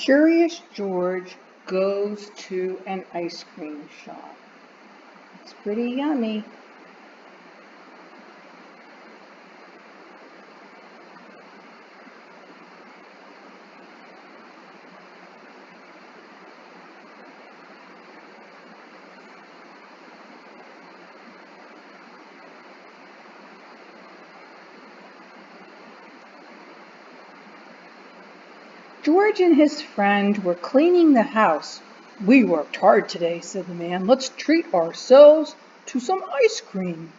Curious George goes to an ice cream shop. It's pretty yummy. George and his friend were cleaning the house. "We worked hard today," said the man. "Let's treat ourselves to some ice cream."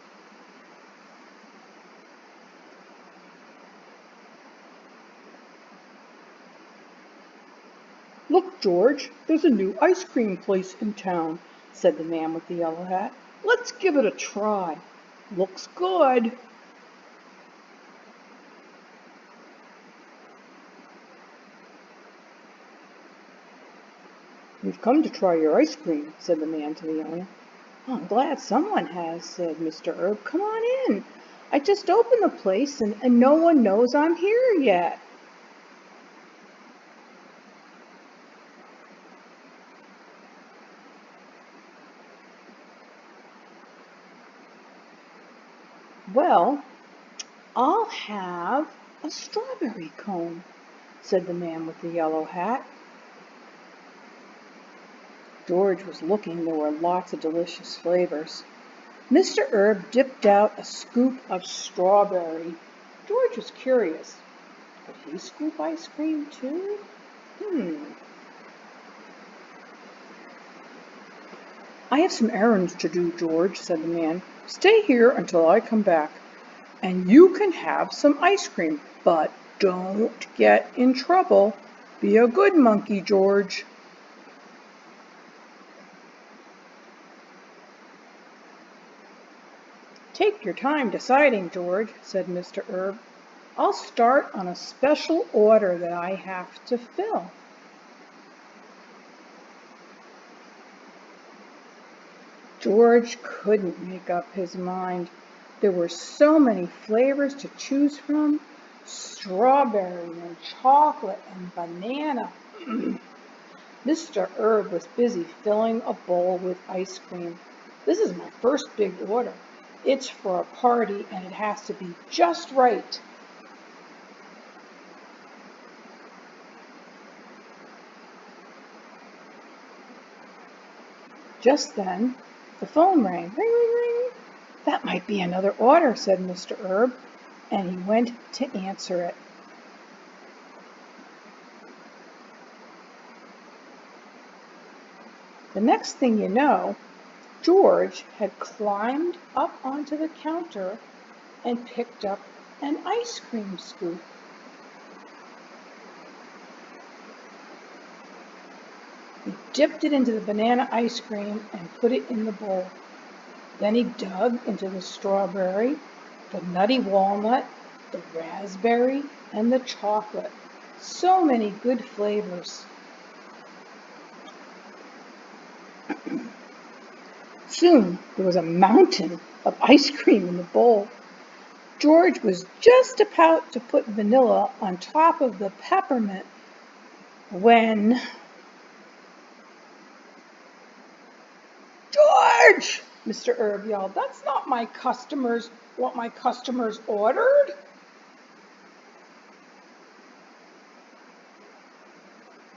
"Look, George, there's a new ice cream place in town," said the man with the yellow hat. "Let's give it a try. Looks good." "We've come to try your ice cream," said the man to the owner. "Oh, I'm glad someone has," said Mr. Herb. "Come on in. I just opened the place and no one knows I'm here yet." "Well, I'll have a strawberry cone," said the man with the yellow hat. George was looking. There were lots of delicious flavors. Mr. Herb dipped out a scoop of strawberry. George was curious. Could he scoop ice cream too? "I have some errands to do, George," said the man. "Stay here until I come back, and you can have some ice cream, but don't get in trouble. Be a good monkey, George." "Take your time deciding, George," said Mr. Herb. "I'll start on a special order that I have to fill." George couldn't make up his mind. There were so many flavors to choose from: strawberry and chocolate and banana. Mr. Herb was busy filling a bowl with ice cream. "This is my first big order. It's for a party and it has to be just right." Just then, the phone rang. Ring, ring, ring. "That might be another order," said Mr. Herb, and he went to answer it. The next thing you know, George had climbed up onto the counter and picked up an ice cream scoop. He dipped it into the banana ice cream and put it in the bowl. Then he dug into the strawberry, the nutty walnut, the raspberry, and the chocolate. So many good flavors. Soon there was a mountain of ice cream in the bowl. George was just about to put vanilla on top of the peppermint when... "George!" Mr. Herb yelled. "That's not what my customers ordered."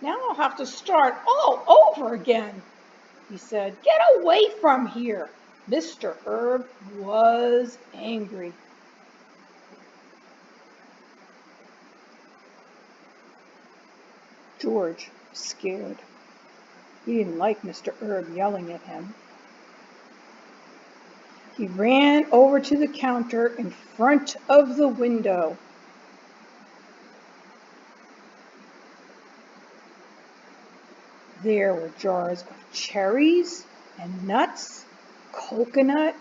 "Now I'll have to start all over again," he said. "Get away from here." Mr. Herb was angry. George was scared. He didn't like Mr. Herb yelling at him. He ran over to the counter in front of the window. There were jars of cherries and nuts, coconut,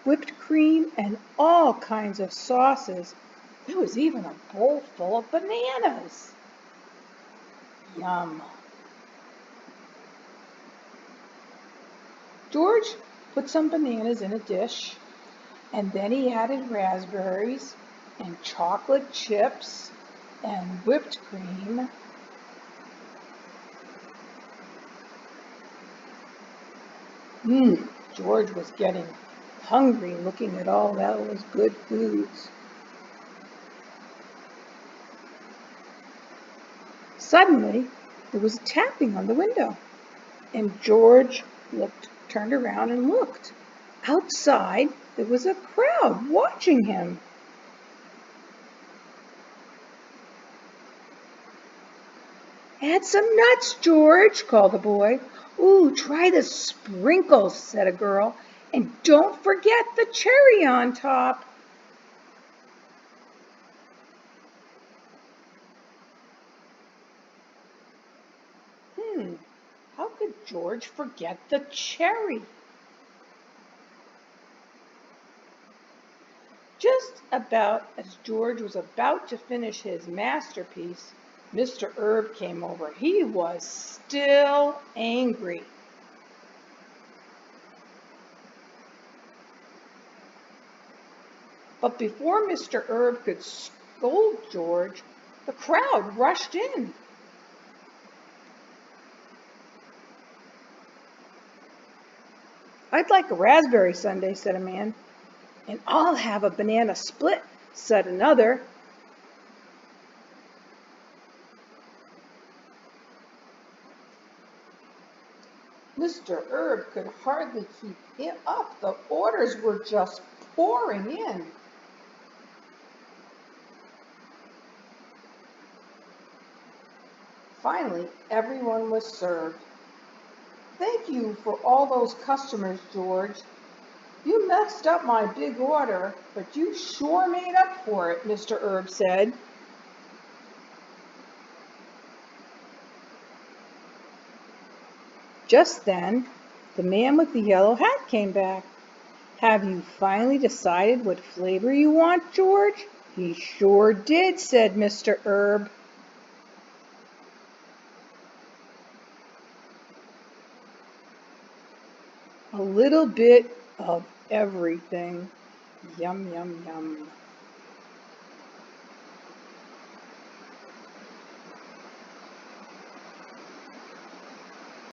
whipped cream, and all kinds of sauces. There was even a bowl full of bananas. Yum. George put some bananas in a dish, and then he added raspberries and chocolate chips and whipped cream. George was getting hungry looking at all those good foods. Suddenly, there was a tapping on the window, and George turned around and looked. Outside, there was a crowd watching him. "Add some nuts, George," called a boy. "Ooh, try the sprinkles," said a girl. "And don't forget the cherry on top." How could George forget the cherry? Just about as George was about to finish his masterpiece, Mr. Herb came over. He was still angry. But before Mr. Herb could scold George, the crowd rushed in. "I'd like a raspberry sundae," said a man. "And I'll have a banana split," said another. Mr. Herb could hardly keep it up. The orders were just pouring in. Finally, everyone was served. "Thank you for all those customers, George. You messed up my big order, but you sure made up for it," Mr. Herb said. Just then, the man with the yellow hat came back. "Have you finally decided what flavor you want, George?" "He sure did," said Mr. Herb. "A little bit of everything. Yum, yum, yum."